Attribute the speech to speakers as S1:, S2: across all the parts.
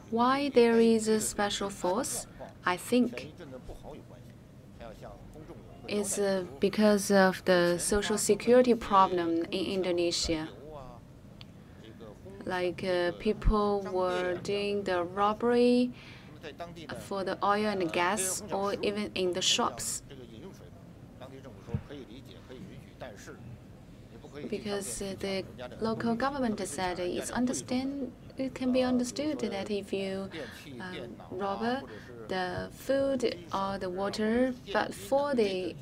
S1: Why there is a special force, I think, is because of the social security problem in Indonesia. Like people were doing the robbery for the oil and gas, or even in the shops. Because the local government said it can be understood that if you rob the food or the water, but for the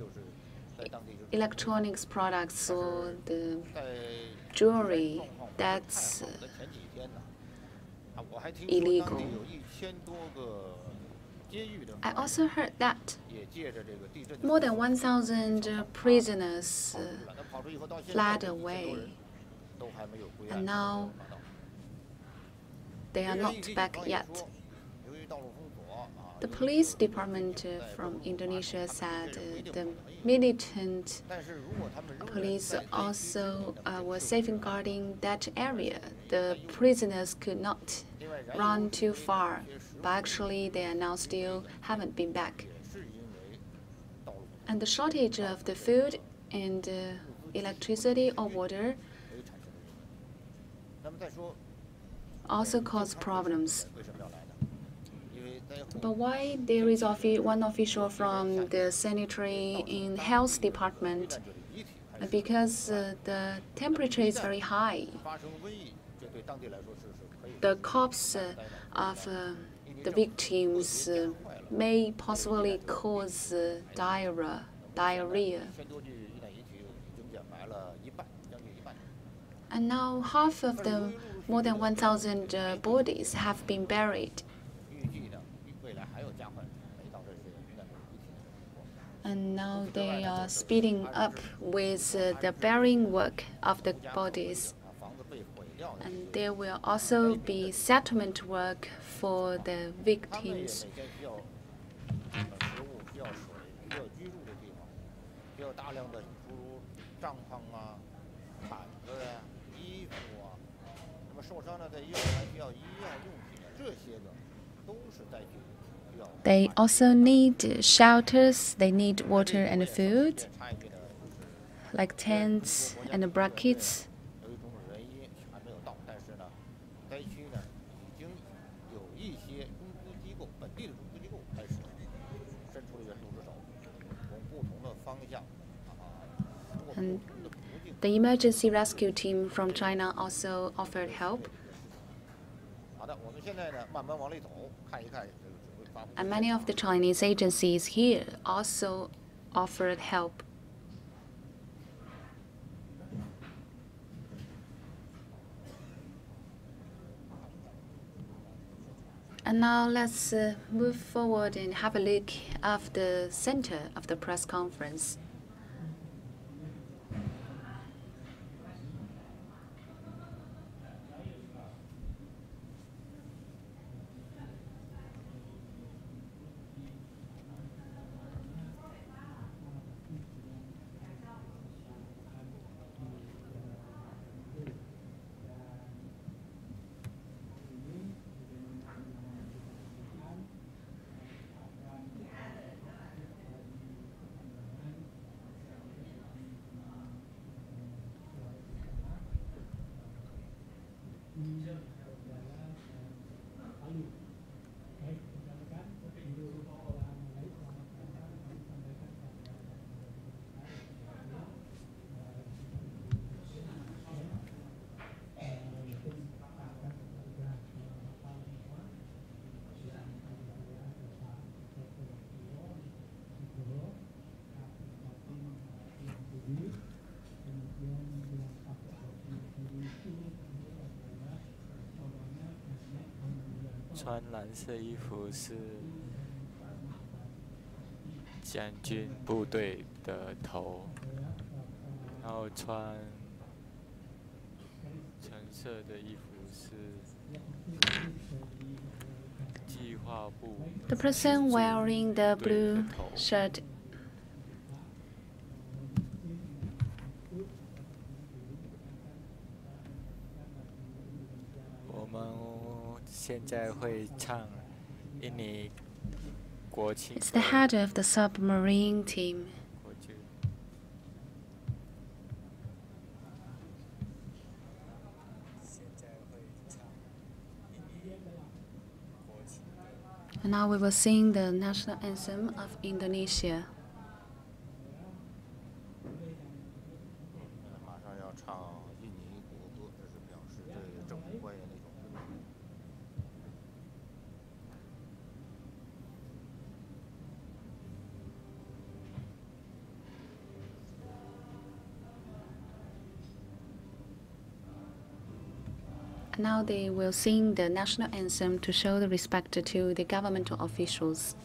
S1: electronics products or the jewelry, that's illegal. I also heard that more than 1,000 prisoners fled away, and now they are not back yet. The police department from Indonesia said the militant police also were safeguarding that area. The prisoners could not run too far, but actually they are now still haven't been back. And the shortage of the food and electricity or water also cause problems. But why there is one official from the sanitary and health department? Because the temperature is very high. The corpse of the victims may possibly cause diarrhea. And now half of the more than 1,000 bodies have been buried. And now they are speeding up with the burying work of the bodies. And there will also be settlement work for the victims. They also need shelters, they need water and food, like tents and brackets. And the emergency rescue team from China also offered help. And many of the Chinese agencies here also offered help. And now let's move forward and have a look at the center of the press conference.
S2: 穿蓝色衣服是将军部队的头，然后穿橙色的衣服是计划部。
S1: The person wearing the blue shirt.
S2: 现在会唱印尼国庆
S1: It's the head of the submarine team.
S2: 国剧。现在会唱印尼国庆。
S1: And now we will sing the national anthem of Indonesia.
S3: 马上要唱印尼国歌，这是表示对政府官员的一种尊重。
S1: And now they will sing the national anthem to show the respect to the governmental officials.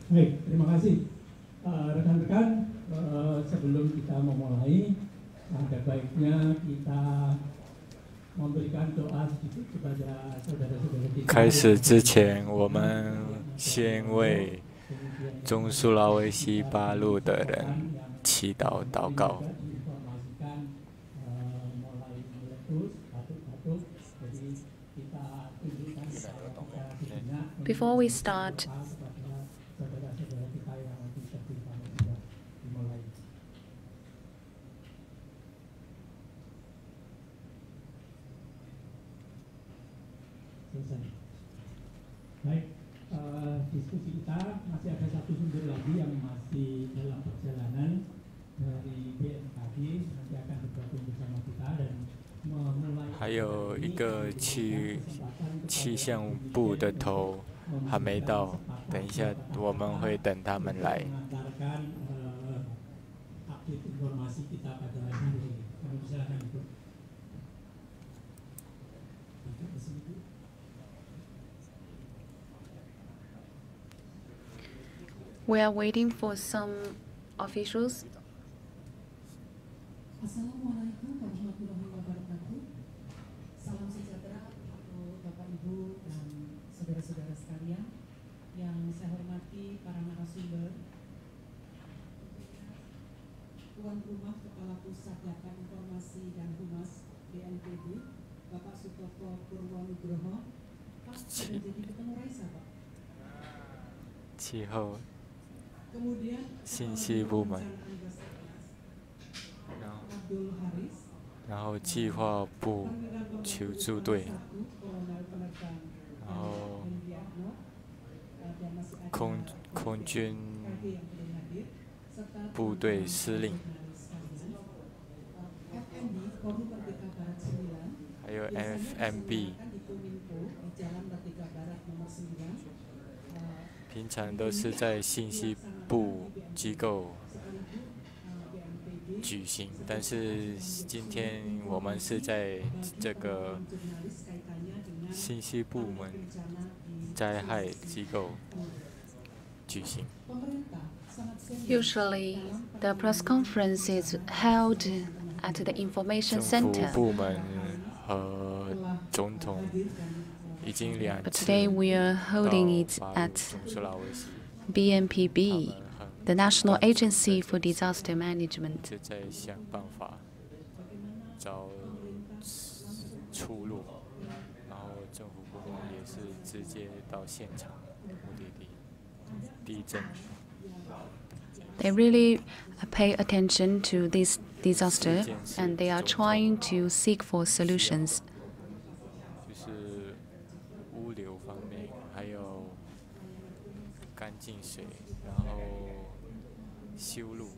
S4: Baik, terima kasih rekan-rekan. Sebelum kita memulai, ada baiknya kita memberikan doa sedikit kepada saudara-saudara kita.
S2: 开始之前，我们先为中苏拉威西八路的人祈祷祷告。
S1: Before we start,
S4: baik, diskusi kita masih ada satu sumber lagi yang masih dalam perjalanan dari BNPB, nanti akan bergabung bersama kita dan memulai.
S2: 还有一个气象部的头还没到，等一下我们会等他们来。
S4: update informasi kita pada hari ini. Kami persilakan itu.
S1: we are waiting for some officials.
S5: Assalamualaikum warahmatullahi wabarakatuh. Salam sejahtera untuk Bapak Ibu dan saudara-saudara sekalian yang saya hormati para narasumber, Tuan Rumah Kepala Pusat Data Informasi dan Humas BNPB, Bapak Sutopo Purwonugroho. Pak, sudah jadi ketemu Raisa, Pak?
S2: 气候
S5: Kemudian
S2: 信息部门，
S5: Abdul Haris,
S2: 然后计划部求助队，然后空军部队司令，还有 FMB， 平常都是在信息部机构举行，但是今天我们是在这个信息部门灾害机构举行。
S1: Usually, the press conference is held at the information
S2: 政府
S1: center.
S2: 部门和总统已经2
S1: But
S2: 次
S1: today we are
S2: 到
S1: holding it
S2: 巴鲁
S1: at
S2: 中苏拉威西，
S1: BNPB,
S2: 他
S1: the
S2: 们
S1: National
S2: 很
S1: Agency
S2: 关
S1: for
S2: 注这
S1: Disaster Management.
S2: 就在想办法找出路，然后政府部门也是直接到现场目的地地震。
S1: They really pay attention to this disaster and they are trying to seek for solutions.
S2: 就是物流方面，还有干净水，然后修路。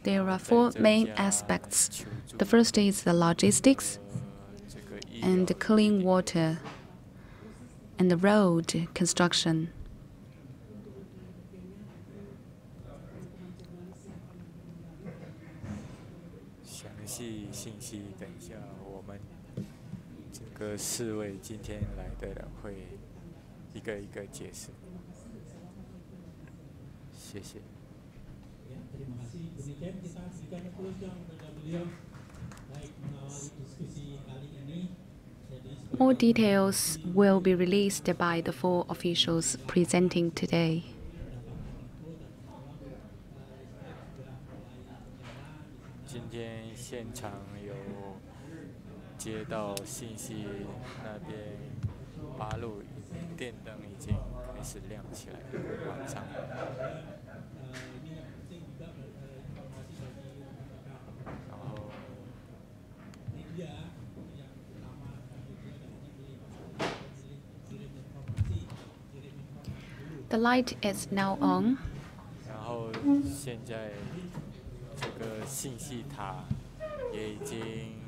S1: There are 4 main aspects. The first is the logistics
S2: 这个医
S1: and
S2: 疗
S1: clean water and the road construction.
S2: 详细信息，等一下我们这个4位今天来的人会一个一个解释。谢谢。
S4: Ya, terima kasih. Demikian kita berikan aplaus yang kepada beliau baik mengawali diskusi kali ini. Jadi
S1: More details will be released by the 4 officials presenting today.
S2: 今天现场有接到信息，那边八路电灯已经开始亮起来了，晚上。 然后
S1: The light is now on.
S2: 然后现在这个信息塔也已经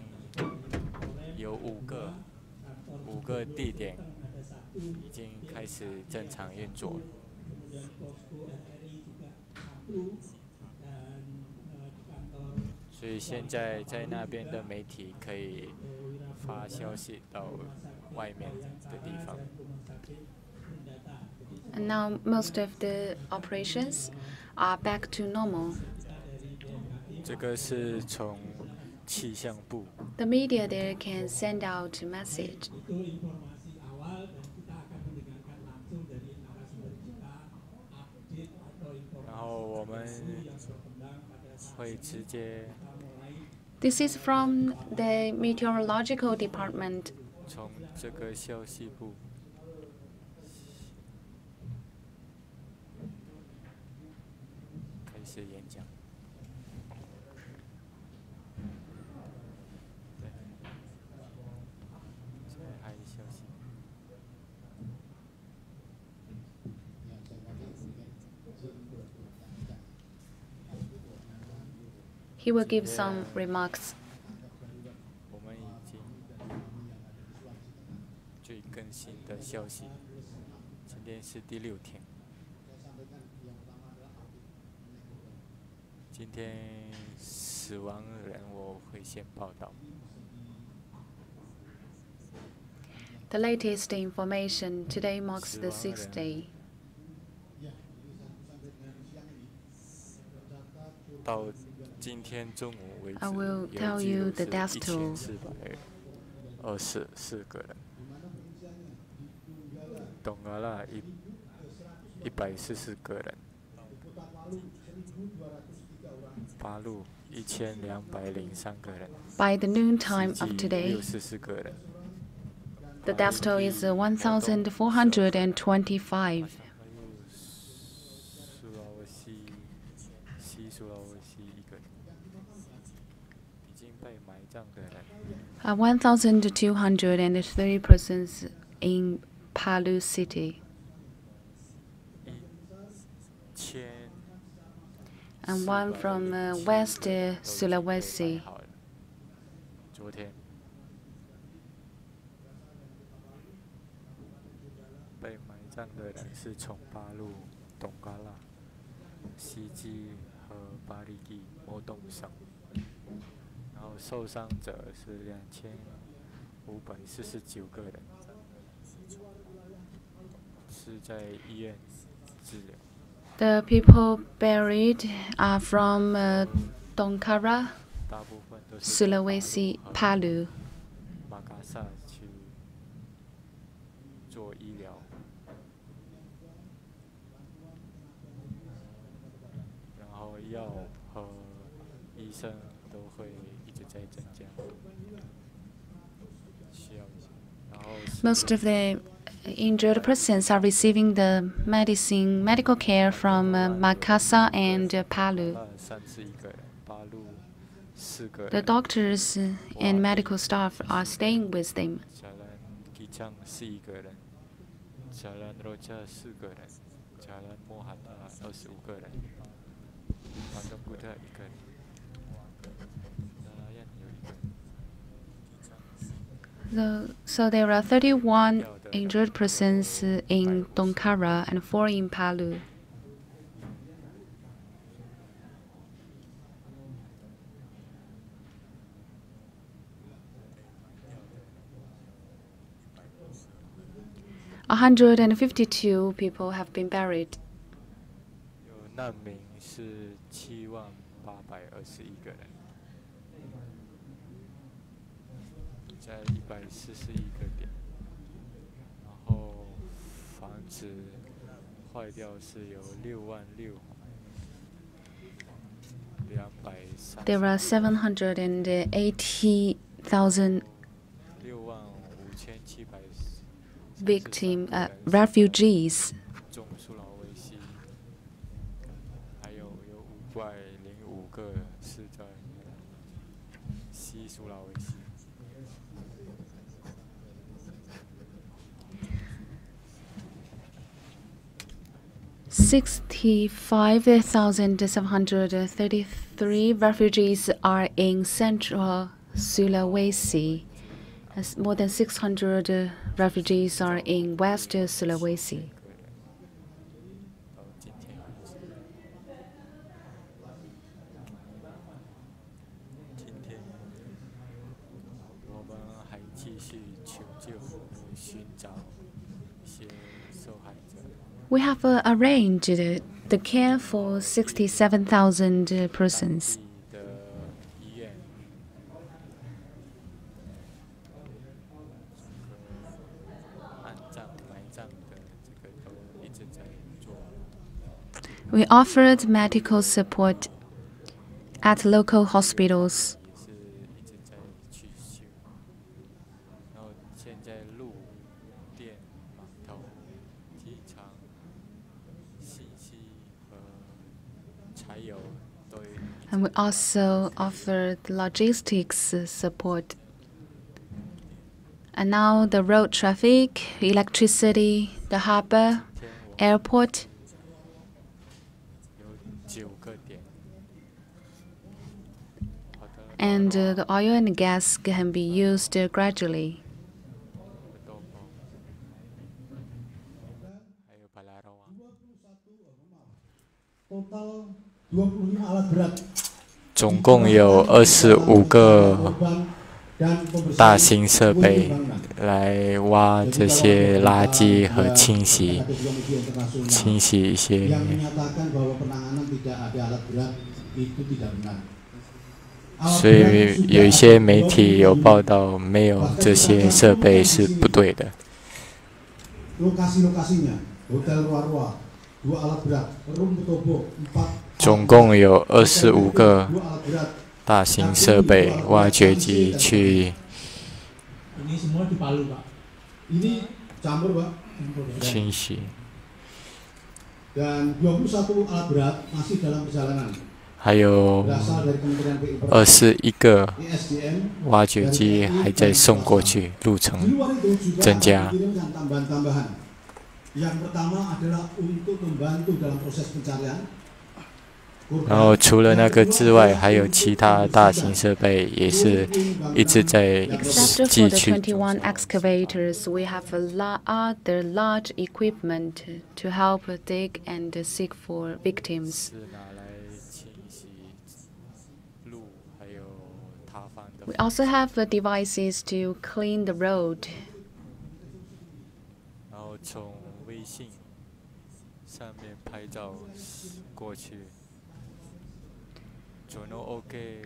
S2: 有5个地点已经开始正常运作。 所以现在在那边的媒体可以发消息到外面的地方。
S1: And now most of the operations are back to normal.
S2: 这个是从气象部
S1: The media there can send out a message.
S4: itu informasi awal dan kita akan mendengarkan langsung dari narasumber kita update atau
S2: 然
S4: informasi
S2: 后我们
S4: yang berkembang pada saat
S2: 会直接
S1: This is from the meteorological department.
S2: 从这个消息部开始演讲。对，现在还有消息。
S1: He will give some remarks.
S2: 我们已经最更新的消息，今天是第6天。今天死亡人我会先报道。
S1: The latest information today marks the 6th day.
S2: 到今天中午为止，
S1: I will
S2: 有
S1: tell
S2: 记
S1: you
S2: 录
S1: the
S2: 是
S1: death toll.
S2: 1424个人，董阿拉144个人，八路1203个人，
S1: By the noontime of
S2: 实际
S1: today,
S2: 644个人。
S1: the death toll is 1,425.
S2: 西苏拉威西一个人，已经被埋葬的人
S1: 1,230 persons in Palu City
S2: 1000。
S1: and one from West Sulawesi.
S2: 昨天被埋葬的人是从巴路、董嘎拉、西基和巴利基摩洞省，然后受伤者是2549个人，是在医院治疗。
S1: The people buried are from Donkara Sulawesi, Palu.
S2: 马卡萨去做医疗，然后药和医生都会一直在增加，需要一些。然后
S1: Most of the injured persons are receiving the medical care from Makassar and Palu.
S2: 3次1个人，巴路4个
S1: The
S2: 人，
S1: doctors and medical staff are staying with them.
S2: Jalan Kijang 是1个人， Jalan Roja 4个人， Jalan Mohata 25个人， Pondok Kuda 1个人， Nelayan 有1个人。
S1: So there are 31 injured persons in Donkara and 4 in Palu. $152 people have been buried.
S2: 有难民是7,821个人，在141个点，然后房子坏掉是有66,230。
S1: There are 780,000
S2: 65,700
S1: refugees.
S2: 中苏劳威西，还有505个是在西苏劳威西。
S1: 65,733 refugees are in central Sulawesi. As more than 600 refugees are in West Sulawesi.
S2: 到今天为止，今天我们还继续求救和寻找一些受害者。
S1: We have arranged the care for 67,000 persons.
S2: 的医院，安葬、埋葬的这个都一直在做。
S1: We offered medical support at local hospitals.
S2: 也是一直在去修，然后现在路、电、码头、机场、信息和柴油都有。
S1: And we also offered logistics support. And now the road traffic, electricity, the harbor, airport.
S2: 有9个点。好的，
S1: And the oil and gas can be used gradually.
S2: 多宝，还有巴拉罗瓦。
S4: Total 25 alat berat
S2: 总共有25个
S4: dan pembersihan
S2: 大型设备来挖这些垃圾和清洗一些。
S4: yang menyatakan bahwa penanganan tidak ada alat berat itu tidak benar.
S2: 所以有一些媒体有报道，没有这些设备是不对的。
S4: Lokasi-lokasinya Hotel Roa-Roa 2 alat berat, Room Tobo 4.
S2: 总共有25个
S4: 2 alat berat.
S2: 大型设备挖掘机去
S4: Ini semua di Palu, Pak. Ini campur, Pak.
S2: 清洗，
S4: Dan 21 alat berat masih dalam perjalanan.
S2: 还有
S4: Berasal dari Kementerian PUPR,
S2: 21个
S4: ISDM.
S2: 挖掘机还在送过去，路
S4: Di
S2: 程
S4: luar itu juga
S2: 增加。
S4: dikirimkan tambahan-tambahan. Yang pertama adalah untuk membantu dalam proses pencarian.
S2: 然后除了那个之外，还有其他大型设备也是一直在
S1: Except for
S2: 继
S1: the
S2: 续。
S1: 21 excavators, we have other large equipment to help dig and seek for victims.
S2: 是拿来清洗路，还有塌方的
S1: We also have devices to clean the road.
S2: 然后从微信上面拍照过去。Jono OK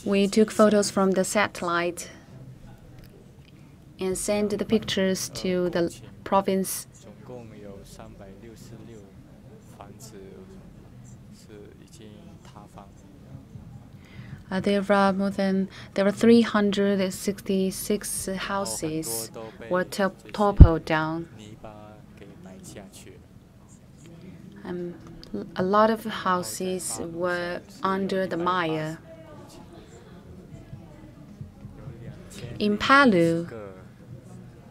S1: We took photos from the satellite and sent the pictures to the province.
S2: 总共有366房子是已经塌方。
S1: There are 366 houses were toppled down.
S2: 泥巴给埋下去了。
S1: A lot of houses were under the mire. In Palu,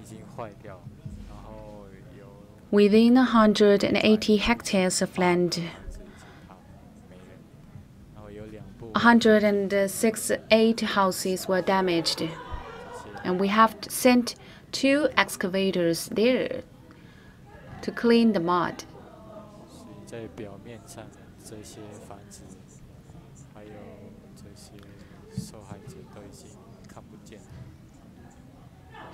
S2: 已经坏掉，然后有
S1: within 180 hectares of land,
S2: 房子已经塌没人，然后有2部
S1: 168 houses were damaged. And we have sent 2 excavators there to clean the mud.
S2: 在表面上这些房子，还有这些受害者都已经看不见了。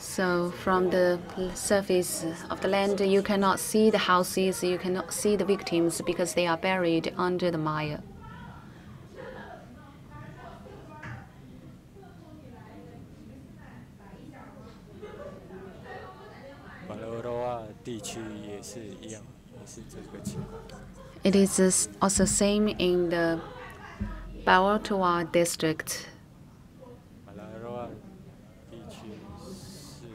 S1: So from the surface of the land, you cannot see the houses, you cannot see the victims because they are buried under the mire.
S2: 马罗罗瓦地区也是一样，也是这个情况。
S1: It is also same in the Bawatoa district.
S2: 马罗罗瓦地区是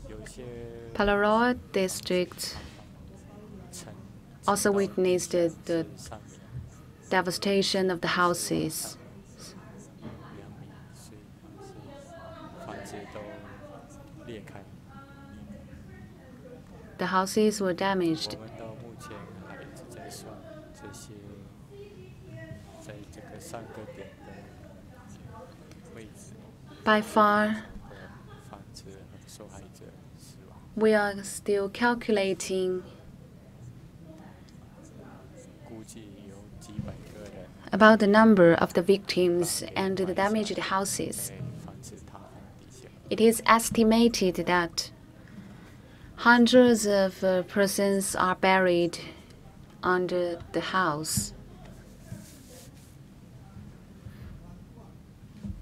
S2: 有些
S1: Palaroa district
S2: 城
S1: also witnessed the
S2: 上面
S1: devastation of the houses.
S2: 2米，所以房子都裂开。
S1: The houses were
S2: 我
S1: damaged.
S2: 们到目前还一直在算这些，在这个3个点的位置，
S1: By far,
S2: 房子和受害者死亡。
S1: we are still calculating
S2: 估计有几百个人
S1: about the number of the victims and the damaged houses.
S2: 在房子塌方底下。
S1: It is estimated that hundreds of persons are buried under the house.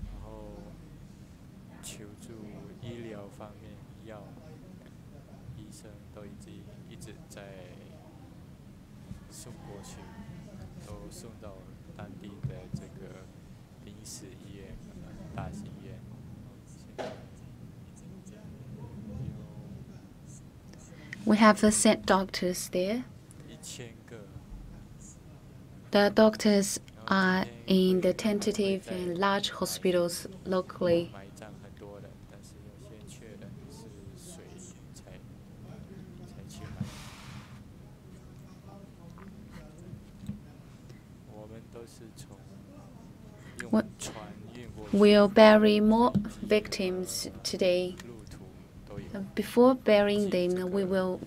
S2: 然后求助医疗方面，药医生都已经一直在送过去，都送到当地的这个临时医院、大型医院。现在有
S1: We have sent doctors there.
S2: 1000个，
S1: The doctors are in the tentative and large hospitals locally.
S2: 埋葬很多人，但是有些确认是水才去埋。我们都是从用
S1: What-
S2: 船运过去，
S1: We'll bury more victims today.
S2: 路途都有。
S1: Before burying them, we will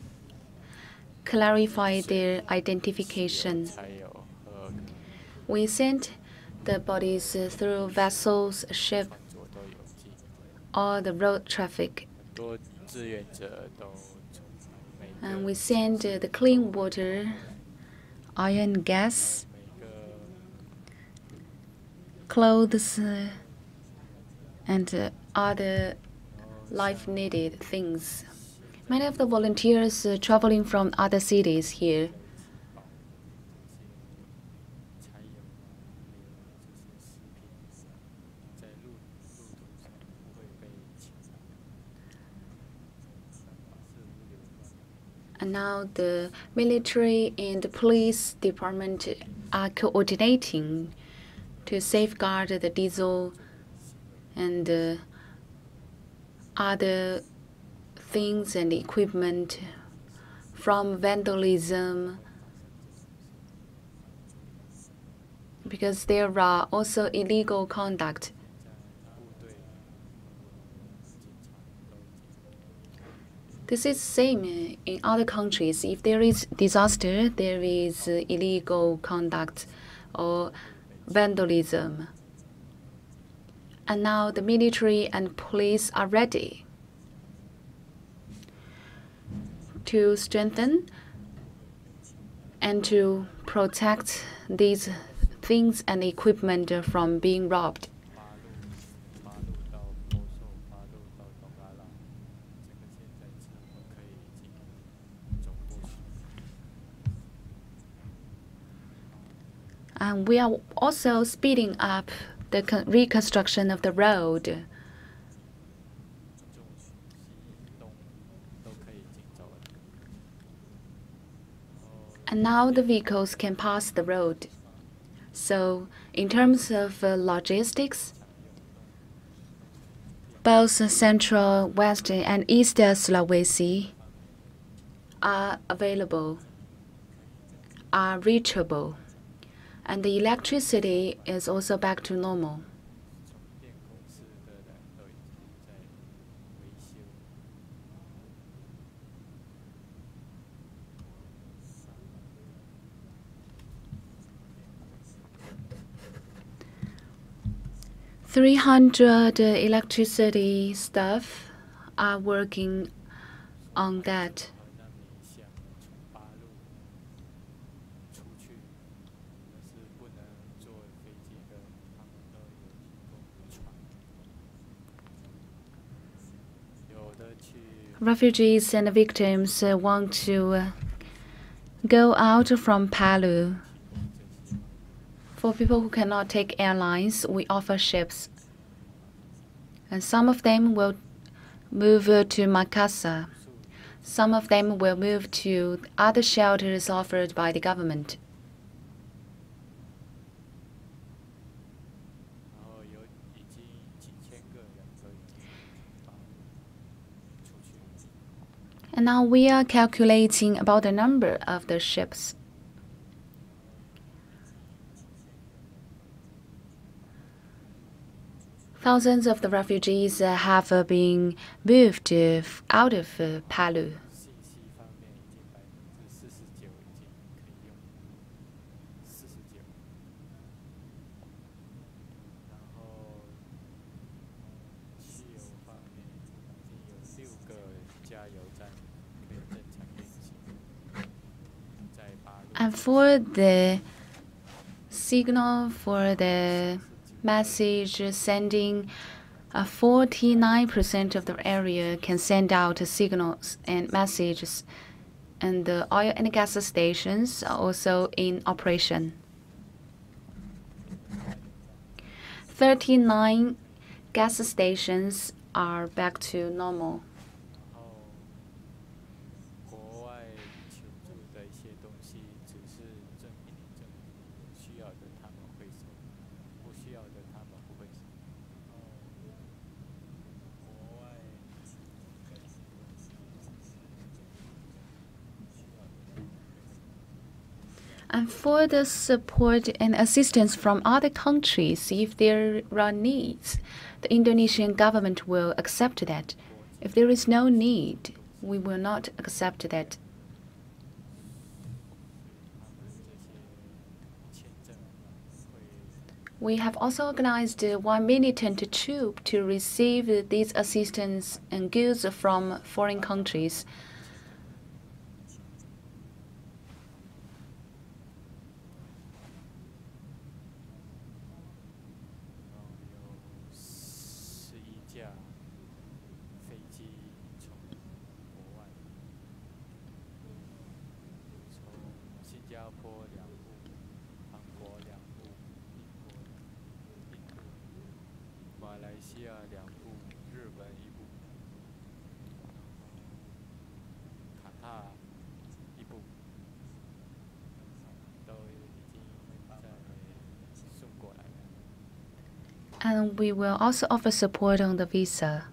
S1: clarify their identification.
S2: 才有和
S1: We sent the bodies through vessels, ship,
S2: 创作都有记，
S1: or the road traffic.
S2: 很多志愿者都从每
S1: And
S2: 个
S1: we send the clean water, iron gas,
S2: 每个
S1: clothes, and other life-needed things. Many of the volunteers traveling from other cities here.
S2: 柴油啊，还有这些食品，在路途上不会被抢到。是物流方面。
S1: And now the military and the police department are coordinating to safeguard the diesel and other things and equipment from vandalism, because there are also illegal conduct.
S2: 部队、警察都已经
S1: This is same in other countries. If there is disaster, there is illegal conduct or vandalism. And now the military and police are ready to strengthen and to protect these things and equipment from being robbed. And we are also speeding up the reconstruction of the road. And now the vehicles can pass the road. So in terms of logistics, both Central, West, and East Sulawesi are available, are reachable. And the electricity is also back to normal. "300 electricity staff are working on that. Refugees and victims want to go out from Palu. For people who cannot take airlines, we offer ships. And some of them will move to Makassar. Some of them will move to other shelters offered by the government. And now we are calculating about the number of the ships. Thousands of the refugees have been moved out of Palu. And for the signal, for the message sending, 49% of the area can send out signals and messages. And the oil and gas stations are also in operation. 39 gas stations are back to normal. And for the support and assistance from other countries, if there are needs, the Indonesian government will accept that. If there is no need, we will not accept that. We have also organized 1 militant troop to receive these assistance and goods from foreign countries. And we will also offer support on the visa.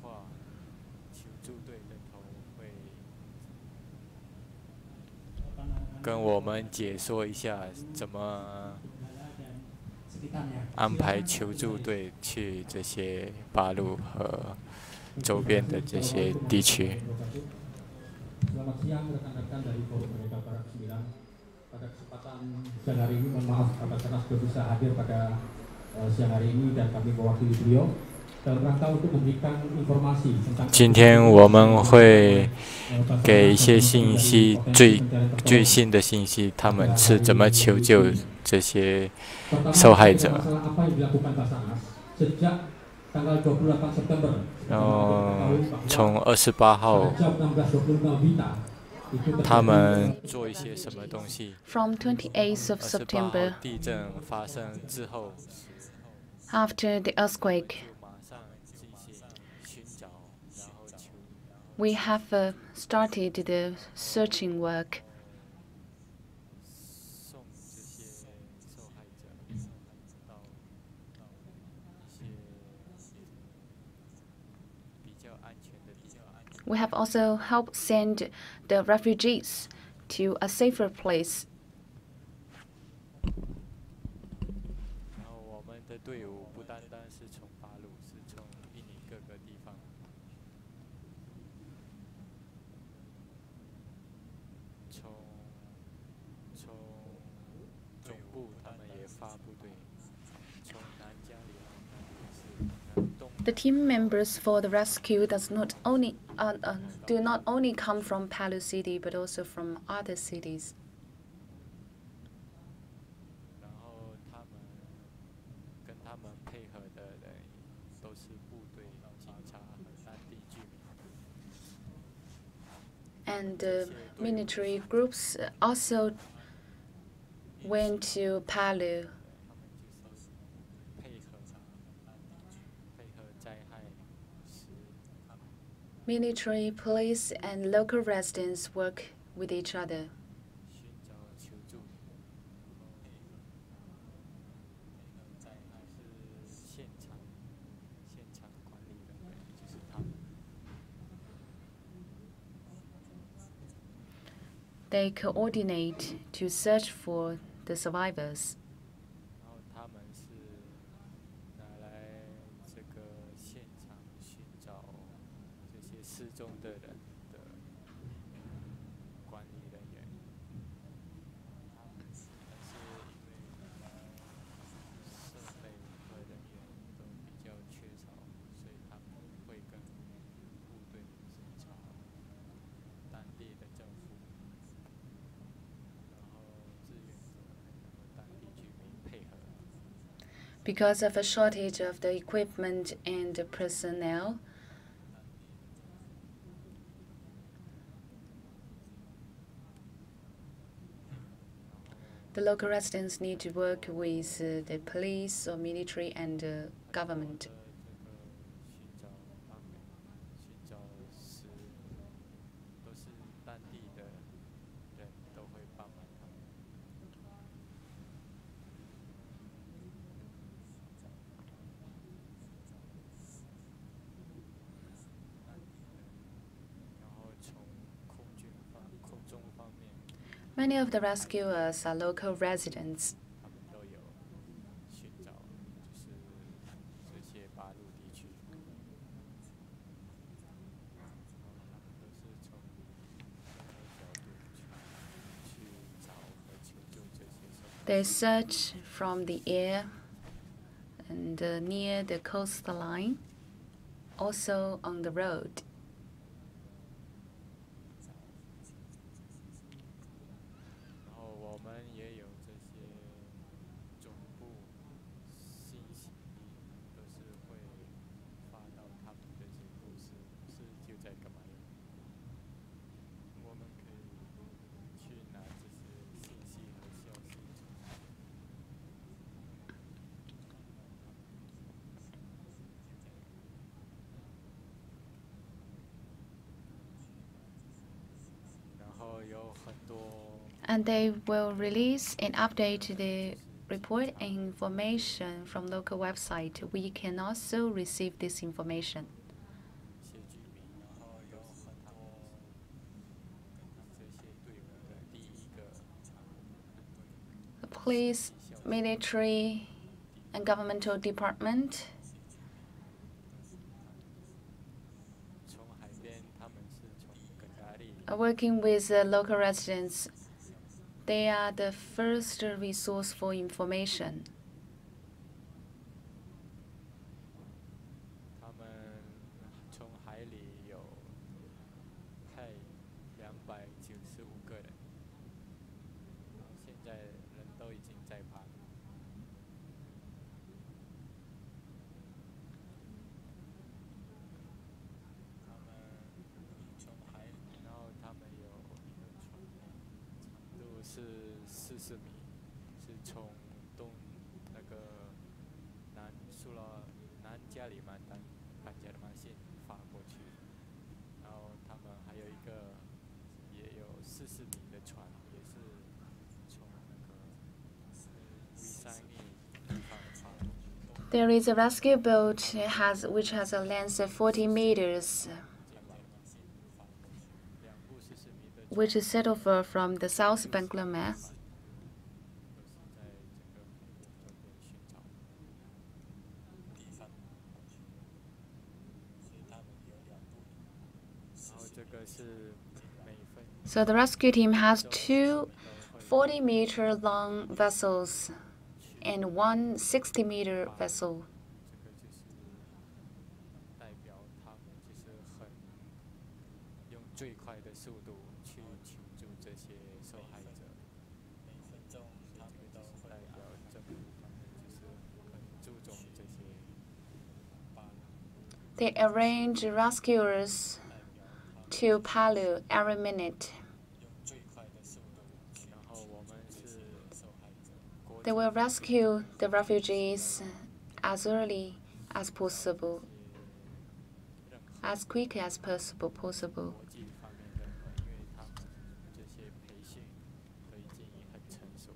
S2: 话，求助队的头会跟我们解说一下怎么安排求助队去这些巴鲁和周边的这些地区。
S4: Selamat siang rekan-rekan dari Forum Merdeka Barat 9. Pada kesempatan siang hari ini, mohon maaf Basarnas belum bisa hadir pada siang hari ini dan kami mewakili beliau dalam rangka untuk memberikan informasi tentang.
S2: 今天我们会给一些信息，最新的信息，他们是怎么求救这些受害者。然后从28号，他们做一些什么东西
S1: From 28th of
S2: ？28
S1: September,
S2: 号地震发生之后，
S1: after the earthquake,
S2: 就马上进行寻找，然后求
S1: we have started the searching work.
S2: 送这些受害者到一些比较安全的地方。
S1: We have also helped send the refugees to a safer place.
S2: 然后我们的队伍不单单是从巴鲁，是从印尼各个地方。从总部他们也发部队，从南加里昂是南东。
S1: The team members for the rescue do not only come from Palu City, but also from other cities.
S2: 然后跟他们配合的人都是部队、警察和当地居民。
S1: And the military groups also went to Palu.
S2: 他们就是配合灾害时，
S1: Military, police, and local residents work with each other.
S2: 寻找求助。是现场管理人员，就是他们。
S1: They coordinate to search for the survivors.
S2: 然后他们是拿来这个现场寻找这些失踪的人的管理人员。但是因为设备和人员都比较缺少，所以他们会跟部队寻找当地的政府。 然后志愿者和当地居民配合。
S1: Because of a shortage of the equipment and the personnel, the local residents need to work with the police or military and the government.
S2: 这个寻找方面，寻找时都是当地的人都会帮忙他们。然后从空中方面，
S1: Many of the rescuers are local residents.
S2: 他们都有寻找，就是这些巴鲁地区。 他们都是从任何角度去找和求救这些受害者。
S1: They search from the air and near the coastline, also on the road.
S2: 然后我们也有这些总部信息，都是会发到他们这些故事是就在干嘛用。我们可以去拿这些信息和消息。 然后有很多
S1: And they will release and update the report and information from local website. We can also receive this information. police, military, and governmental department.
S2: 从海边，他们是从更加里
S1: Working with local residents, they are the first resource for information.
S2: 他们从海里有派295个人，现在人都已经在爬。他们从海里，然后他们有一个船，长度是40米，是从那个南加里曼丹班加罗曼县发过去，然后他们还有一个也有40米的船，也是从那个维塞尼地方发过去。
S1: There is a rescue boat which has a length of 40 meters,
S2: 两部40米的船
S1: which is set over from the South Bangladesh.
S2: 都是在这个海中间寻找地方，所以他们有2部，然后这个是每份
S1: So the rescue team has two 40-meter long vessels and one 60-meter vessel.
S2: 这个就是代表他们就是很用最快的速度去求助这些受害者。每分钟他们都会代表政府方面就是很注重这些罢了。
S1: They arrange rescuers to Palu every minute.
S2: 用最快的速度，然后我们是受害者。
S1: They will rescue the refugees as early as possible, as quickly as possible.
S2: 国际方面认为，因为他们这些培训都已经很成熟，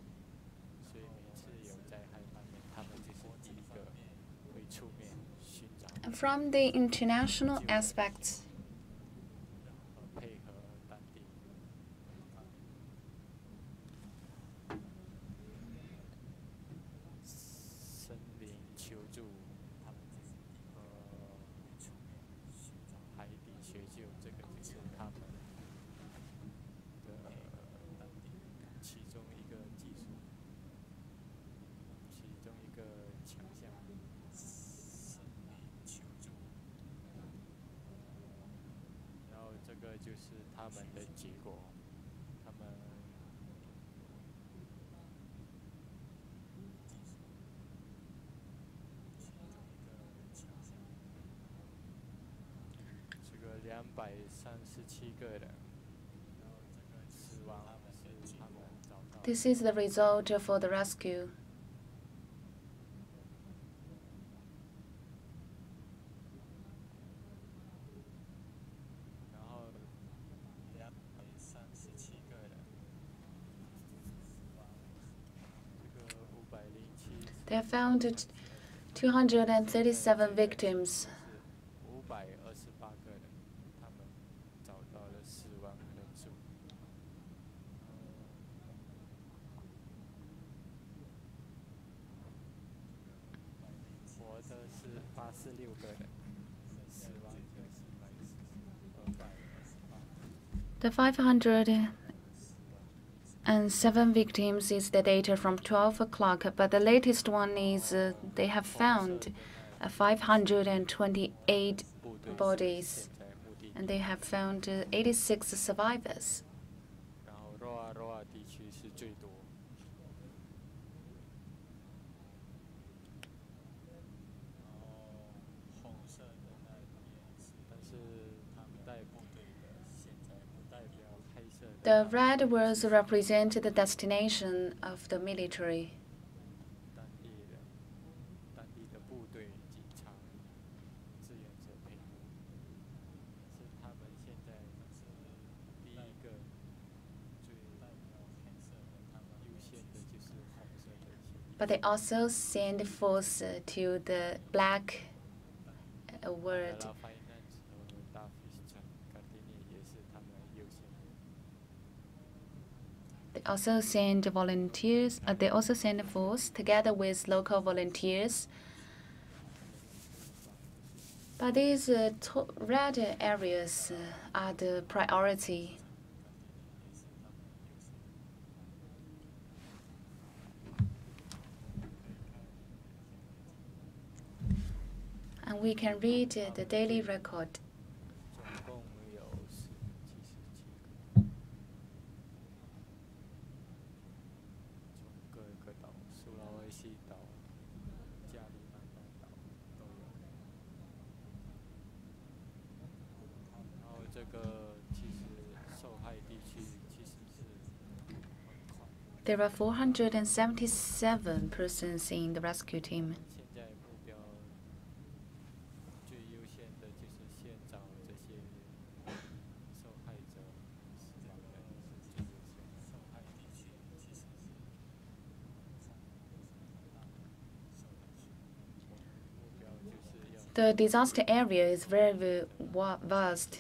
S2: 所以每次有灾害方面，他们就是第一个会出面寻找
S1: And from the international aspect,
S2: 和配合当地。森林求助，他们出面寻找海底学救，这个就是他们的其中一个技术，其中一个强项。森林求助，然后这个就是他们的结果，他们。 这个237个人，然后这个死亡是他们找到。
S1: this is the result for the rescue.
S2: 然后237个人，这个507
S1: They have found 237 victims.
S2: 528个人，他们找到了死亡人数。活的是86个人，死亡的是228。
S1: The 507 victims is the data from 12 o'clock, but the latest one is they have found 528 bodies, and they have found 86 survivors.
S2: 然后罗瓦地区是最多。然后红色的那边是，但是他们带部队的，现在不代表黑色的。
S1: The red words represent the destination of the military.
S2: 当地的部队、警察、志愿者配合，是他们现在是第一个最代表黑色的，他们优先的就是红色的线。
S1: But they also send force to the black world.
S2: La Finance 和大 Fish 卡蒂尼也是他们优先的。
S1: also send volunteers. They also send a force together with local volunteers. But these red areas are the priority. And we can read the daily record.
S2: 总共有77个，从各个岛，苏拉威西岛、加里曼丹岛都有。然后这个其实受害地区其实是很快。
S1: There are 477 persons in the rescue team.
S2: 现在目标最优先的就是先找这些受害者死亡的是最优先的。受害地区其实是目标就是要。
S1: The disaster area is very vast.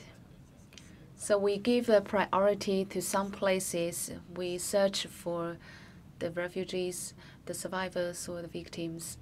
S1: So we give a priority to some places. We search for the refugees, the survivors, or the victims.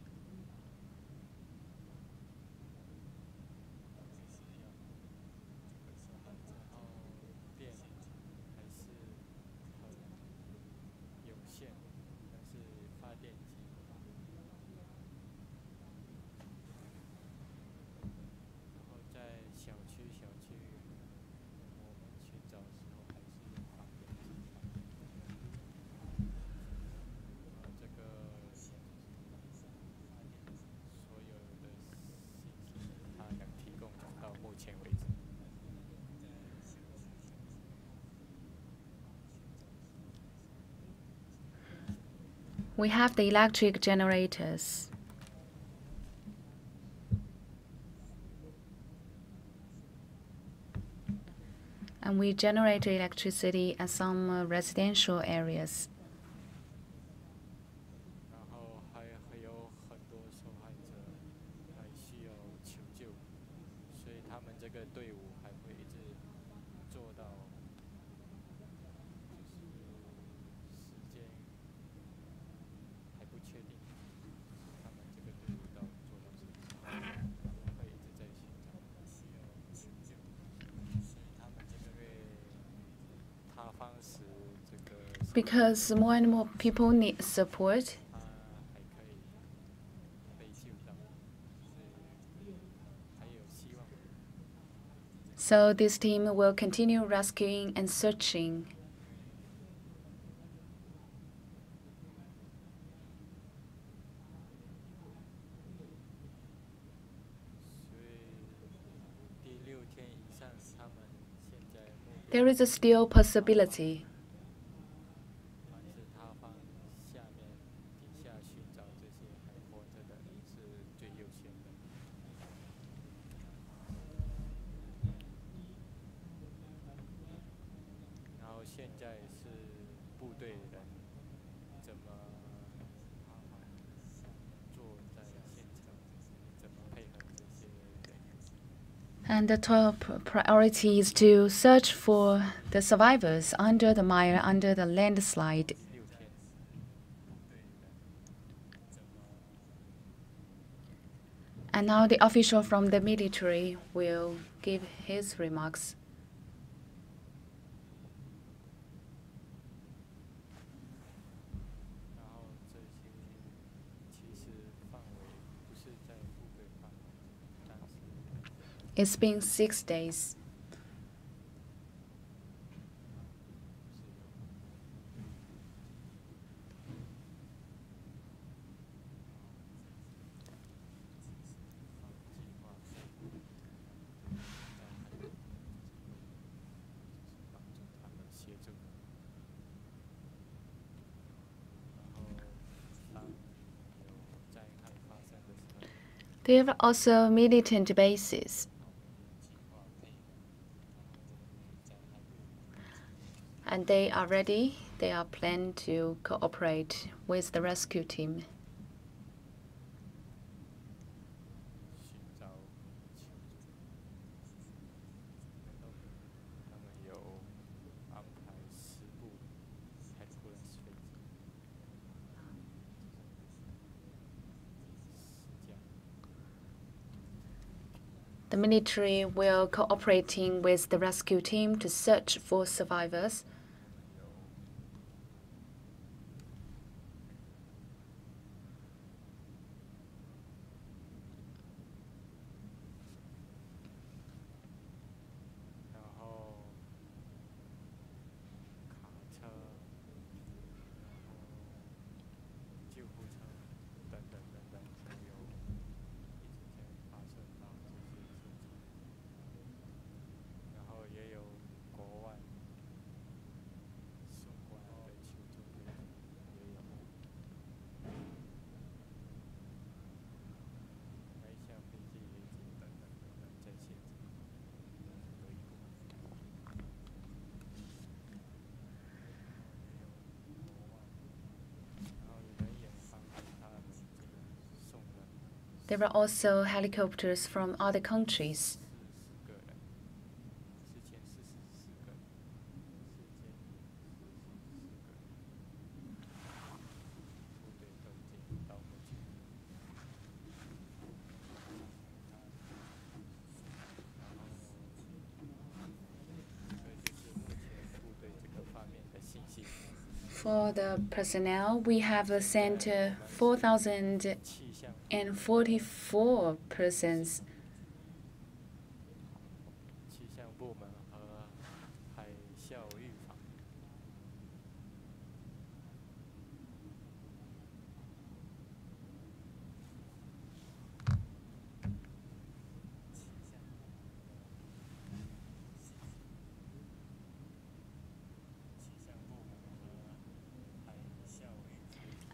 S1: We have the electric generators. And we generate electricity at some residential areas.
S2: 然后还有很多受害者还需要求救，所以他们这个队伍还会一直做到，就是时间还不确定，他们这个队伍到做到什么时候，会一直在寻找需要求救，所以他们这个月塌方时这个。
S1: Because more and more people need support. So this team will continue rescuing and searching. There is a still possibility. And the top priority is to search for the survivors under the mire, under the landslide. And now the official from the military will give his remarks. It's been 6 days. There are also militant bases. And they are ready, they are planned to cooperate with the rescue team. The military will cooperating with the rescue team to search for survivors. There are also helicopters from other countries. For the personnel, we have sent 4,044 persons.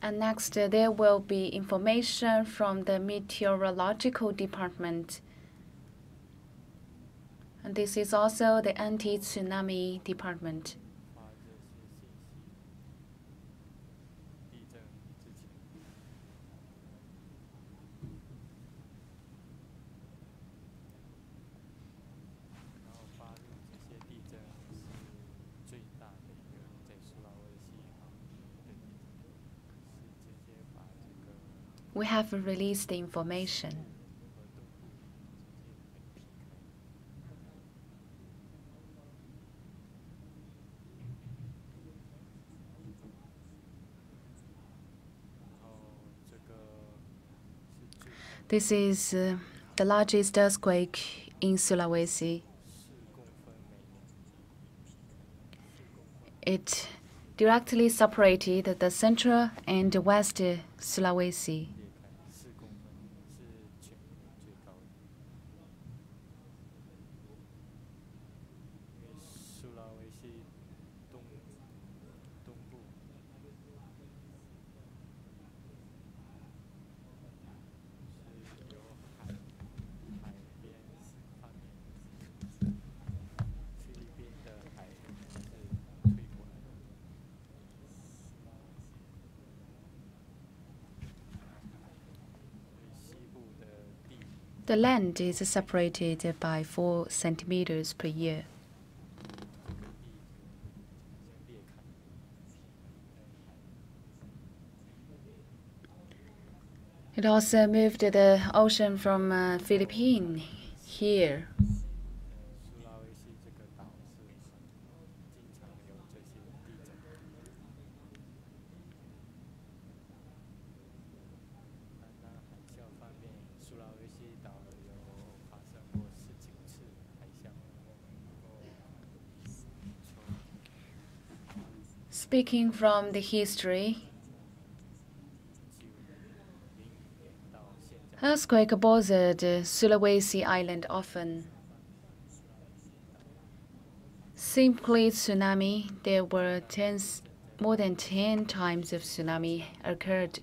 S1: And next, there will be information from the meteorological department. And this is also the anti-tsunami department. We have released the information. This is the largest earthquake in Sulawesi. It directly separated the central and west Sulawesi. The land is separated by 4 centimeters per year. It also moved the ocean from Philippines here. Speaking from the history, earthquake bothered Sulawesi Island often. Simply tsunami, there were more than 10 times of tsunami occurred.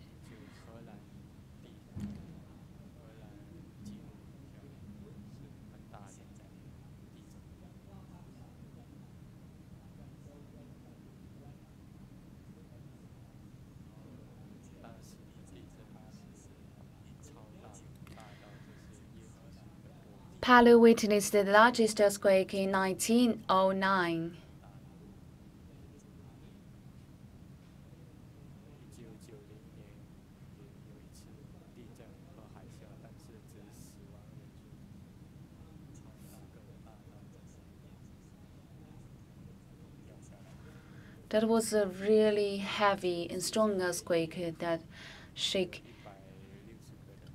S1: Palu witnessed the largest earthquake in 1909. That was a really heavy and strong earthquake that shook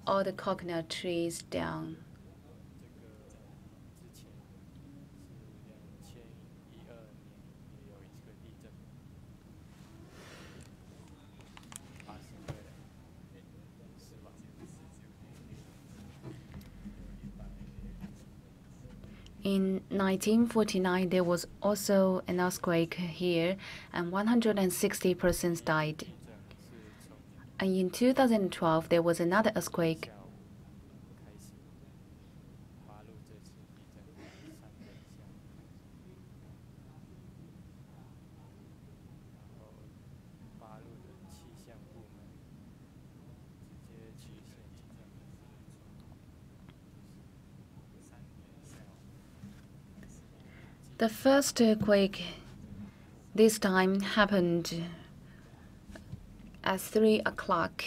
S1: all the coconut trees down. In 1949, there was also an earthquake here, and 160 persons died. And in 2012, there was another earthquake. The first quake this time happened at 3 o'clock.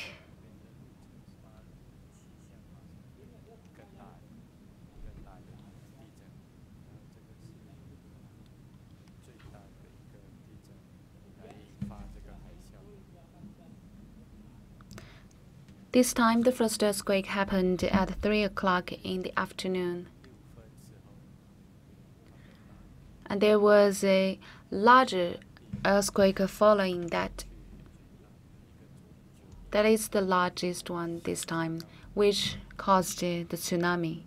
S1: This time, the first earthquake happened at 3 o'clock in the afternoon. And there was a larger earthquake following that. That is the largest one this time, which caused the tsunami.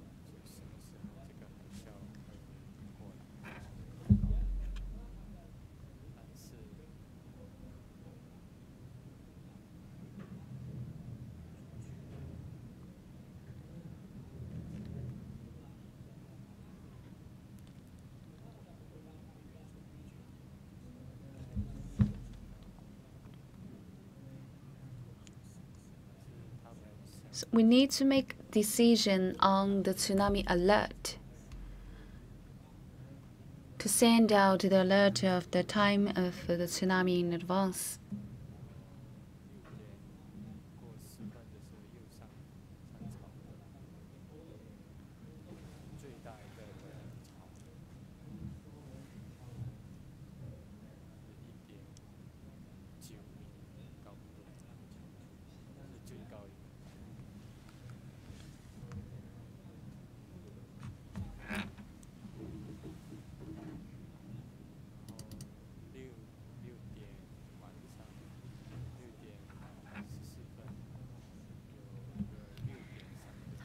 S1: So we need to make decision on the tsunami alert, to send out the alert of the time of the tsunami in advance.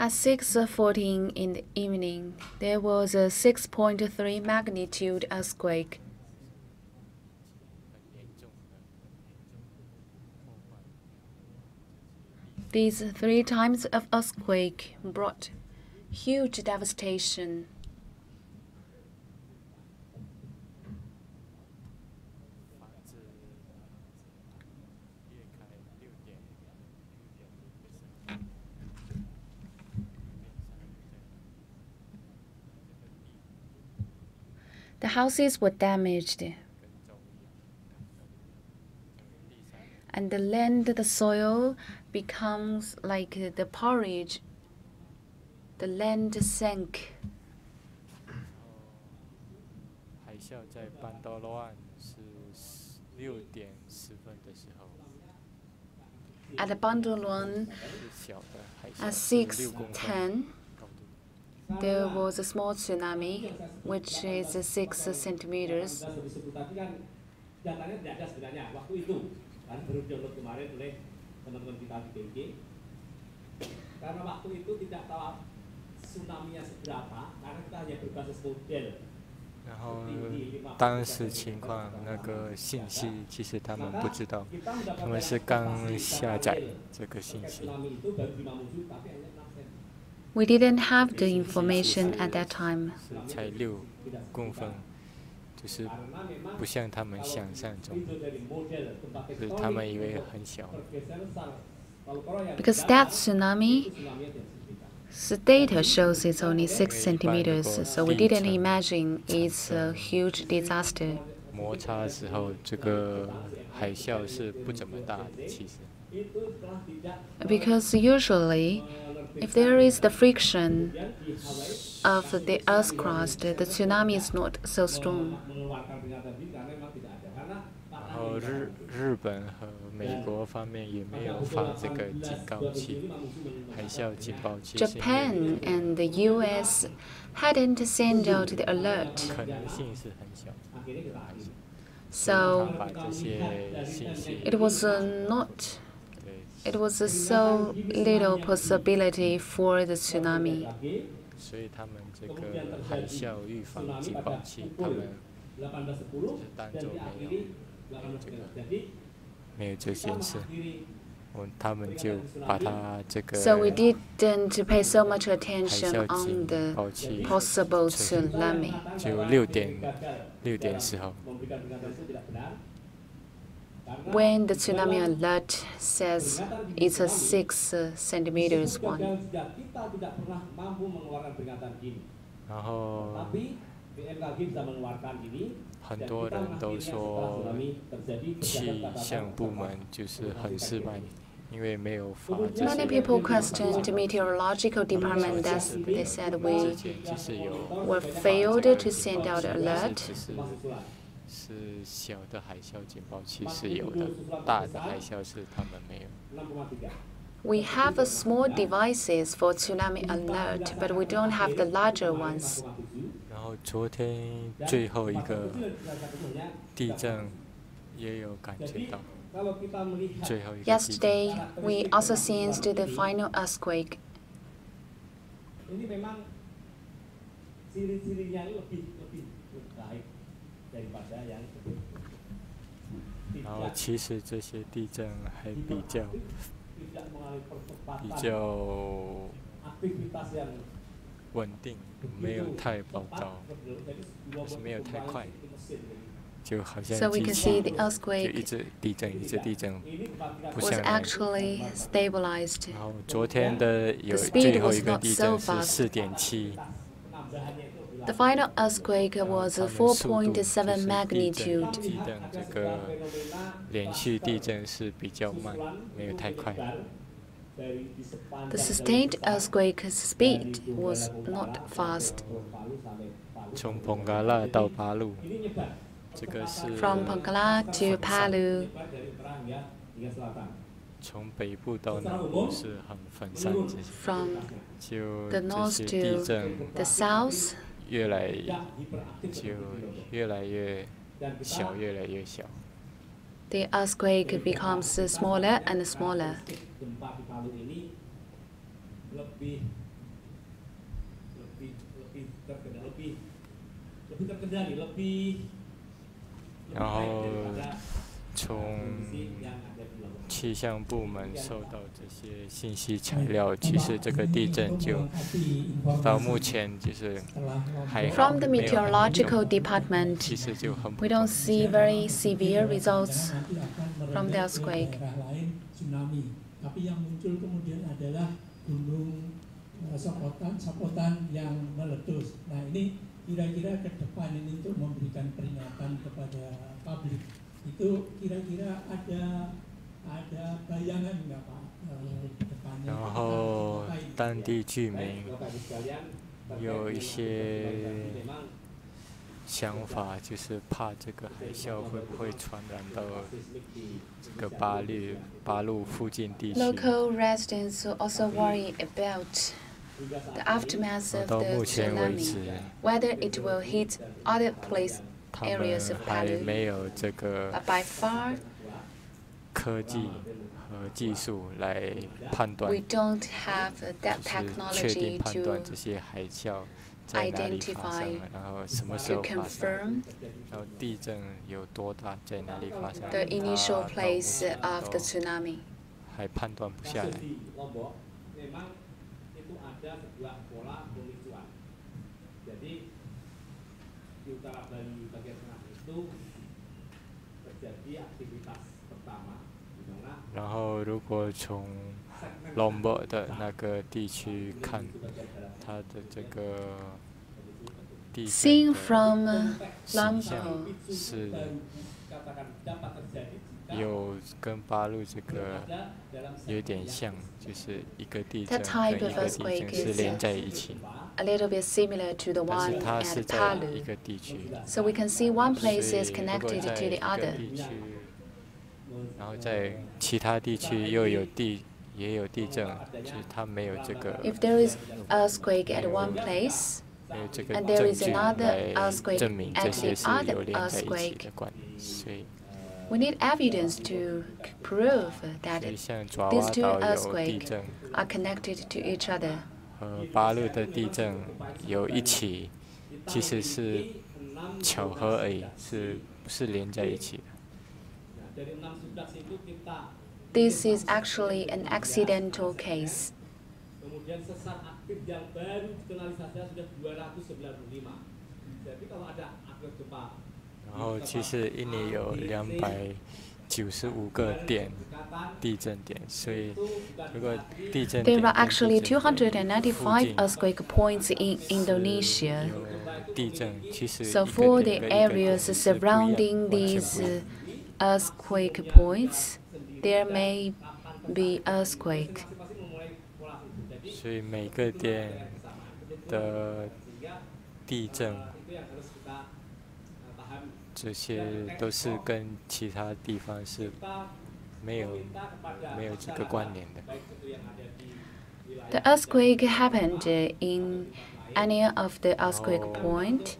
S1: At 6:14 in the evening, there was a 6.3 magnitude earthquake. These 3 times of earthquake brought huge devastation. The houses were damaged, and the land, the soil becomes like the porridge. The land sank.
S2: 海啸在班多罗岸是6点10分的时候。
S1: At Bandolwan, at 6:10, there was a small tsunami, which is 6 centimeters.
S4: Karena waktu itu tidak tahu tsunami-nya seberapa, karena kita hanya berbasis model.
S2: 然后当时情况那个信息其实他们不知道，他们是刚下载这个信息。
S1: We didn't have the information at that time.
S2: 才6公分，就是不像他们想象中，就是他们以为很小。
S1: Because that tsunami, the data shows it's only 6 centimeters, so we didn't imagine it's a huge disaster.
S2: 摩擦的时候，这个海啸是不怎么大的，其实。
S1: Because usually, if there is the friction of the earth crust, the tsunami is not so strong.
S2: 然后日本和美国方面也没有发这个警告器，海啸警报器。
S1: Japan and the U.S. hadn't sent out the alert.
S2: 可能性是很小。
S1: So
S2: 把这些信息。
S1: it was It was so little possibility for the tsunami.
S2: 所以他们这个海啸预防警报器，他们是当作没有这件事，他们就把它这个
S1: So we didn't pay so much
S2: 海
S1: attention
S2: 啸
S1: on
S2: 警
S1: the
S2: 报器
S1: possible tsunami.
S2: 就6点时候。
S1: When the tsunami alert says it's a 6 centimeters one.
S2: 然后很多人都说气象部门就是很失败，因为没有发这
S1: Many
S2: 些。
S1: people questioned the meteorological department as they said we
S2: 其实有
S1: were failed to send out alert.
S2: 是小的海啸警报器是有的，大的海啸是他们没有。
S1: We have small devices for tsunami alert, but we don't have the larger ones.
S2: 然后昨天最后一个地震也有感觉到，最后一个地震。
S1: Yesterday, we also sensed the final earthquake.
S2: 然后其实这些地震还比较稳定，没有太暴躁，就是没有太快，就好像
S1: So we can see the
S2: 就
S1: earthquake
S2: 一直地震，不
S1: was
S2: 像。
S1: actually stabilized.
S2: 然后昨天的有
S1: The speed
S2: 最后
S1: was
S2: 一个
S1: not
S2: 地
S1: so
S2: 震是
S1: fast.
S2: 4.7。The
S1: final earthquake was 4.7 magnitude.
S2: 地震这个连续地震是比较慢，没有太快。
S1: The sustained earthquake's speed was not fast.
S2: 从彭嘎拉到巴路，这个是
S1: From Pangkala to Palu,
S2: 从北部到南部是很分散，
S1: from
S2: 就
S1: the
S2: 这
S1: north
S2: 些地
S1: to
S2: 震
S1: the south,
S2: 越来越小，越来越小。
S1: the earthquake becomes smaller and smaller.
S2: 然后从气象部门收到这些信息材料，其实这个地震就到目前就是还好，
S1: From the
S2: 没有很严
S1: meteorological
S2: 重，
S1: department,
S2: 其实就很普
S1: we
S2: 通
S1: don't。see very severe results from the earthquake.
S4: Tsunami. Tapi yang muncul kemudian adalah gunung sopotan yang meletus. Nah ini kira-kira ke depan ini untuk memberikan peringatan kepada publik itu kira-kira ada bayangan nggak Pak depannya?
S2: 然后当地居民有一些想法，就是怕这个海啸会不会传染到这个巴路附近地区。
S1: Local residents also worry about the aftermath of
S2: 到
S1: the
S2: 目前为
S1: tsunami,
S2: 止，
S1: whether it will hit other
S2: 他们
S1: areas of
S2: 还
S1: Palu.
S2: 没有这个
S1: But by far,
S2: 科技和技术来判断，
S1: we don't have that
S2: 就是确定
S1: technology
S2: 判断
S1: to
S2: 这些海啸在哪里发生，然后什么时候发生，
S1: confirm
S2: 然后地震有多大，在哪里发生，
S1: the initial
S2: 到目
S1: place
S2: 前
S1: of the
S2: 都
S1: tsunami.
S2: 还判断不下来。
S6: memang itu ada sebuah pola pemicuan. Jadi di utara Bali bagian tengah itu terjadi aktivitas pertama di mana
S2: 然后如果从 Lombok 的那个地区看，它的这个地震
S1: Seen
S2: 的
S1: from
S2: 形象
S1: Lampung,
S2: 是
S6: katakan dapat terjadi jika
S2: 有跟巴路这个有点像，就是一个地震
S1: That type
S2: 跟一
S1: of
S2: 个地
S1: earthquake
S2: 震是
S1: is
S2: 连在一起。
S1: a little bit similar to the
S2: 但
S1: one
S2: 是它是
S1: at
S2: 在一
S1: Palu.
S2: 个地区，
S1: So we can see one
S2: 所以
S1: place is
S2: 如果
S1: connected
S2: 在
S1: to
S2: 一
S1: the
S2: 个
S1: other.
S2: 地区，然后在其他地区又有也有地震，就是它没有这个
S1: If there is earthquake at one place,
S2: 没有这个
S1: and there
S2: 证
S1: is
S2: 据
S1: another
S2: 来
S1: earthquake
S2: 证明
S1: at
S2: 这些
S1: the
S2: 是
S1: other
S2: 有连在一起
S1: earthquake,
S2: 的关系，所以
S1: we need evidence to prove that
S2: 所以像爪
S1: these
S2: 哇
S1: two
S2: 岛有地
S1: earthquakes
S2: 震
S1: are connected to each other.
S2: 和巴路的地震有一起，其实是巧合而已，不是连在一起的。
S6: Dari 6 subduksi itu kita
S1: This is actually an accidental case.
S6: kemudian sesar aktif yang baru dikenalisasi sudah 295. Jadi kalau ada aktif gempa
S2: 然后其实印尼有295个地震点，所以如果地震
S1: There
S2: 点
S1: are
S2: 跟
S1: actually
S2: 地震点附
S1: 295
S2: 近
S1: earthquake points in Indonesia.
S2: 有地震，其实
S1: So
S2: 一
S1: for
S2: 个
S1: the
S2: 点跟一个点
S1: areas
S2: 是不一样，
S1: surrounding
S2: 完全
S1: these
S2: 不一样。
S1: earthquake points, there may be earthquake.
S2: 所以每个点的地震，这些都是跟其他地方是没有这个关联的。
S1: The earthquake happened in any of the earthquake point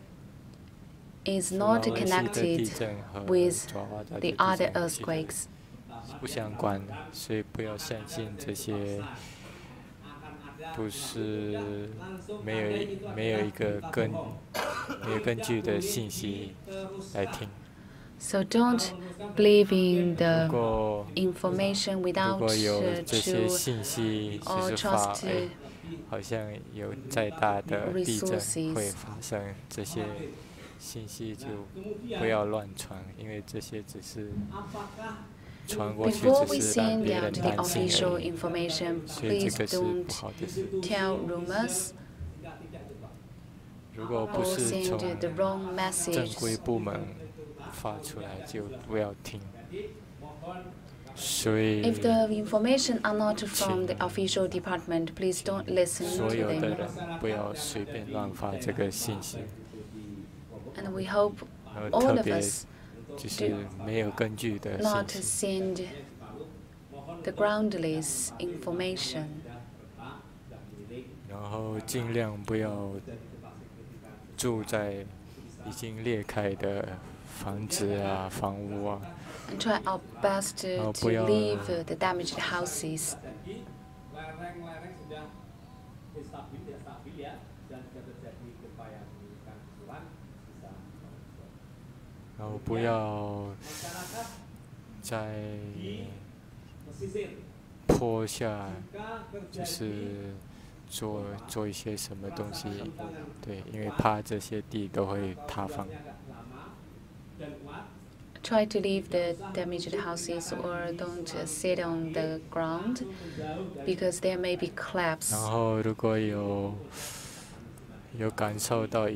S1: is not
S2: 苏拉威西的地
S1: connected
S2: 震和
S1: with
S2: 爪哇岛的
S1: the
S2: 地
S1: other
S2: 震
S1: earthquakes.
S2: 不相关的，所以不要相信这些不是没有一个根据的信息来听。
S1: So don't believe in
S2: 如
S1: the
S2: 果
S1: information
S2: 如
S1: without
S2: 果有这些
S1: true
S2: 信息，就
S1: or
S2: 是发
S1: trust
S2: 好像有再大的地震
S1: resources
S2: 会发生，这些信息就不要乱传，因为这些只是传过去，
S1: Before we
S2: 只是让
S1: send
S2: 别
S1: out
S2: 人
S1: the
S2: 担心
S1: official
S2: 而已。
S1: information,
S2: 所以
S1: please
S2: 这个是不
S1: don't
S2: 好的事。
S1: tell rumors
S2: 如果不
S1: or
S2: 是
S1: send
S2: 从
S1: the wrong
S2: 正
S1: message.
S2: 规部门发出来，就不要听。所以
S1: If the information are not from the official department, please don't listen
S2: 所
S1: to
S2: 有的
S1: them.
S2: 人不要随便乱发这个信息，
S1: And we hope
S2: 然后
S1: all
S2: 特
S1: of
S2: 别
S1: us
S2: 就是没有根据的
S1: not
S2: 信息。
S1: send the groundless information.
S2: 然后尽量不要住在已经裂开的房子啊、房屋啊，
S1: And try our best to leave the damaged houses.
S6: jadi lereng-lereng sudah stabil tidak stabil ya dan jika terjadi gempa yang menimbulkan susulan bisa longsor.
S2: 然后不要
S6: Masyarakat
S2: 在
S6: di pesisir
S2: 坡下
S6: jika
S2: 就
S6: terjadi
S2: 是做一些什么东西，对，因为怕这些地都会塌方。
S6: agak lama dan kuat
S1: Try to leave the damaged houses or don't sit on the ground because there may be collapse.
S2: 然后如果有感受到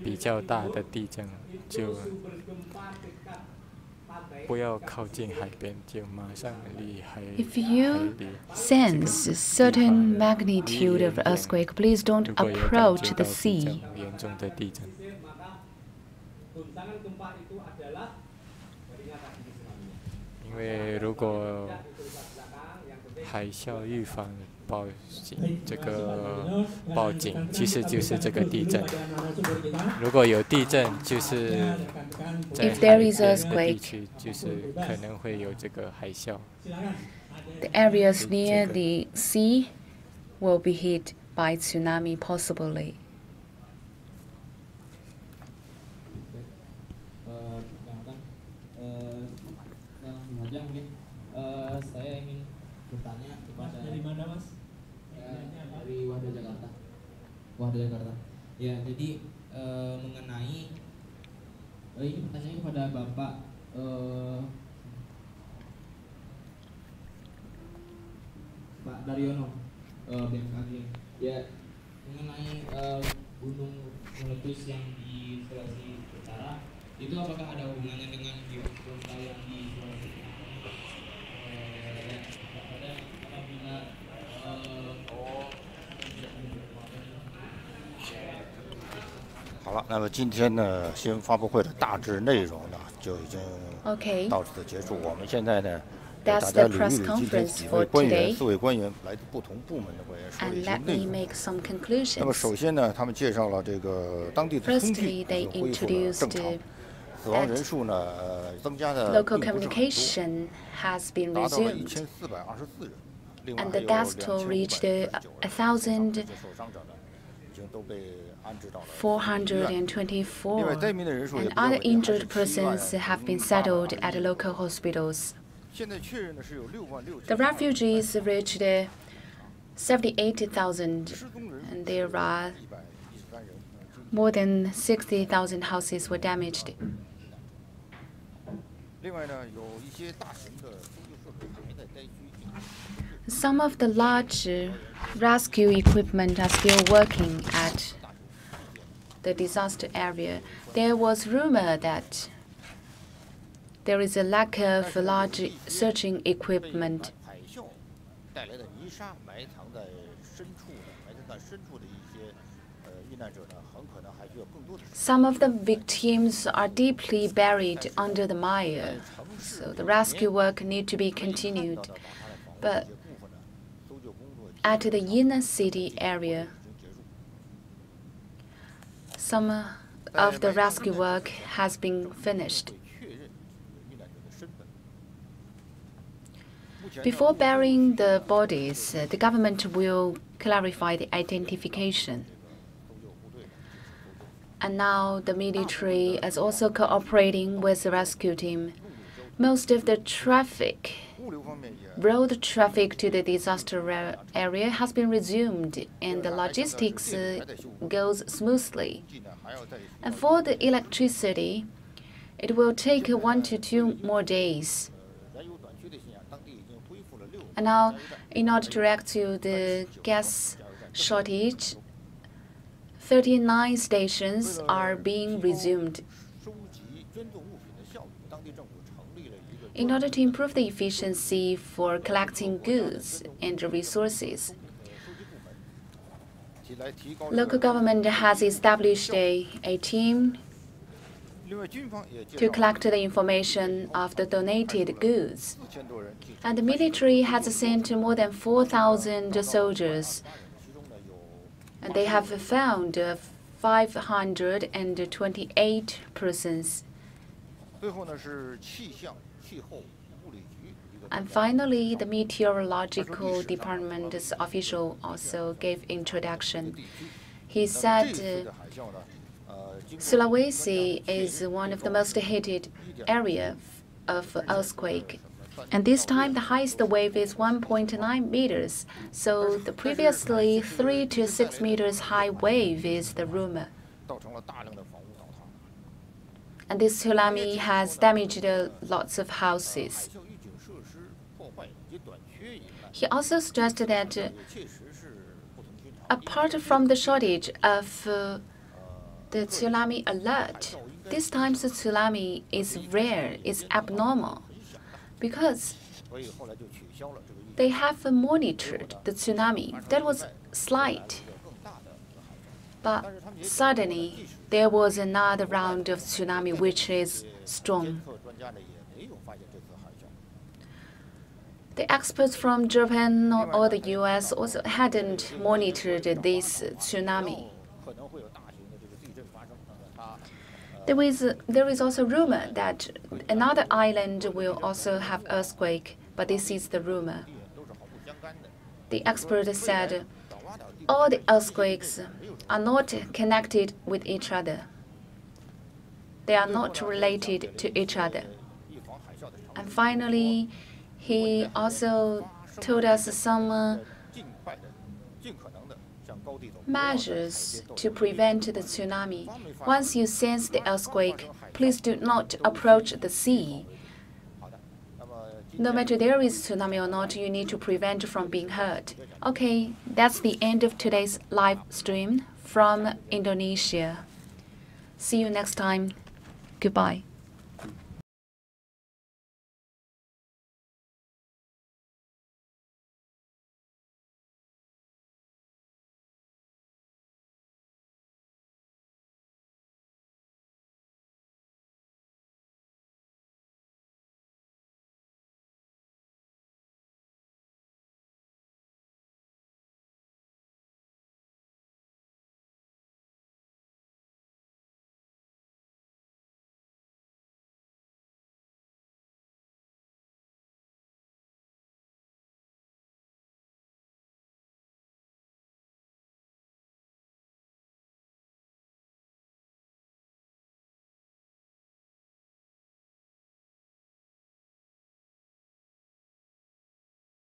S2: 比较大的地震，就
S6: sumber gempa dekat pantai
S2: 不要靠近海边，就马上离海
S1: If you
S2: 离
S1: sense certain magnitude of earthquake, please don't
S2: 如果有感
S1: approach
S2: 觉
S1: the
S2: 到比
S1: sea.
S2: 较严重的地震，
S6: pesisir maka guncangan gempa itu adalah dari nyata ini tsunami.
S2: 因为如果
S6: Itu di belakang yang penting
S2: 海啸预防报警，这个报警其实就是这个地震。如果有地震，就是在
S1: If
S2: 海
S1: there is
S2: 边的
S1: earthquake
S2: 地区，就是可能会有这个海啸。
S1: The areas near the sea will be hit by tsunami possibly.
S7: Saya ingin bertanya kepada
S4: Dari mana, Mas?
S7: dari Wadah Jakarta. Wadah Jakarta. Ya, jadi mengenai ini pertanyaannya kepada Bapak Pak Daryono, BMKG. Ya, mengenai gunung meletus yang di Sulawesi Utara, itu apakah ada hubungannya dengan gempa yang di Sulawesi Utara? Apabila
S3: 好，那么今天呢，新闻发布会的大致内容呢，就已经
S1: Okay,
S3: 到此结束。我们现在呢，给
S1: that's
S3: 大家
S1: the
S3: 捋
S1: press
S3: 一捋今天
S1: conference
S3: 几
S1: for
S3: 位官员、
S1: today.
S3: 4位官员来自不同部门的官员说了
S1: And
S3: 一些
S1: let
S3: 内
S1: me
S3: 容。
S1: make some
S3: 那么
S1: conclusions.
S3: 首先呢，他们介绍了这个当地的通
S1: Firstly,
S3: 讯
S1: they
S3: 恢复了正常，
S1: introduced
S3: 死亡人数呢增加的
S1: local
S3: 并不是很多，
S1: communication has been
S3: 达到了
S1: resumed,
S3: 1424人。另外
S1: and
S3: 还
S1: the
S3: 有
S1: death toll
S3: 2549
S1: reached
S3: 人
S1: 1,000.
S3: 这些受伤者呢，已经都被安置到了医院。
S1: 424,
S3: 另外灾民的人数也
S1: and
S3: 比较
S1: other
S3: 稳定，还
S1: injured
S3: 是
S1: persons have been settled at
S3: 7,821
S1: local hospitals.
S3: 现在确认的是有66000
S1: The refugees reached 78,000,
S3: 失踪人数
S1: and there are
S3: 113人。
S1: more than 60,000 houses were damaged.
S3: 另外呢，有一些大型的搜救设备还在该区进行。
S1: Some of the large rescue equipment are still working at the disaster area. There was rumor that there is a lack of large searching equipment.
S3: 海啸带来的泥沙埋藏在深处的一些遇难者呢，很可能还需要更多的时间。
S1: Some of the victims are deeply buried under the mire, so the rescue work need to be continued. But at the inner city area, some of the rescue work has been finished. Before burying the bodies, the government will clarify the identification. And now the military is also cooperating with the rescue team. Most of the road traffic to the disaster area has been resumed, and the logistics goes smoothly. And for the electricity, it will take 1 to 2 more days. And now, in order to react to the gas shortage, 39 stations are being resumed. In order to improve the efficiency for collecting goods and resources, local government has established a team to collect the information of the donated goods. And the military has sent more than 4,000 soldiers. And they have found 528 persons. And finally, the meteorological department's official also gave introduction. He said Sulawesi is one of the most heated area of earthquake. And this time, the highest wave is 1.9 meters. So the previously 3 to 6 meters high wave is the rumor. And this tsunami has damaged lots of houses. He also stressed that apart from the shortage of the tsunami alert, this time the tsunami is rare, is abnormal, because they have monitored the tsunami. That was slight. But suddenly, there was another round of tsunami which is strong. The experts from Japan or the US also hadn't monitored this tsunami. There is also rumor that another island will also have earthquake, but this is the rumor. The expert said all the earthquakes are not connected with each other. They are not related to each other. And finally, he also told us some measures to prevent the tsunami. Once you sense the earthquake, please do not approach the sea. No matter there is tsunami or not, you need to prevent from being hurt. Okay, that's the end of today's live stream from Indonesia. See you next time. Goodbye.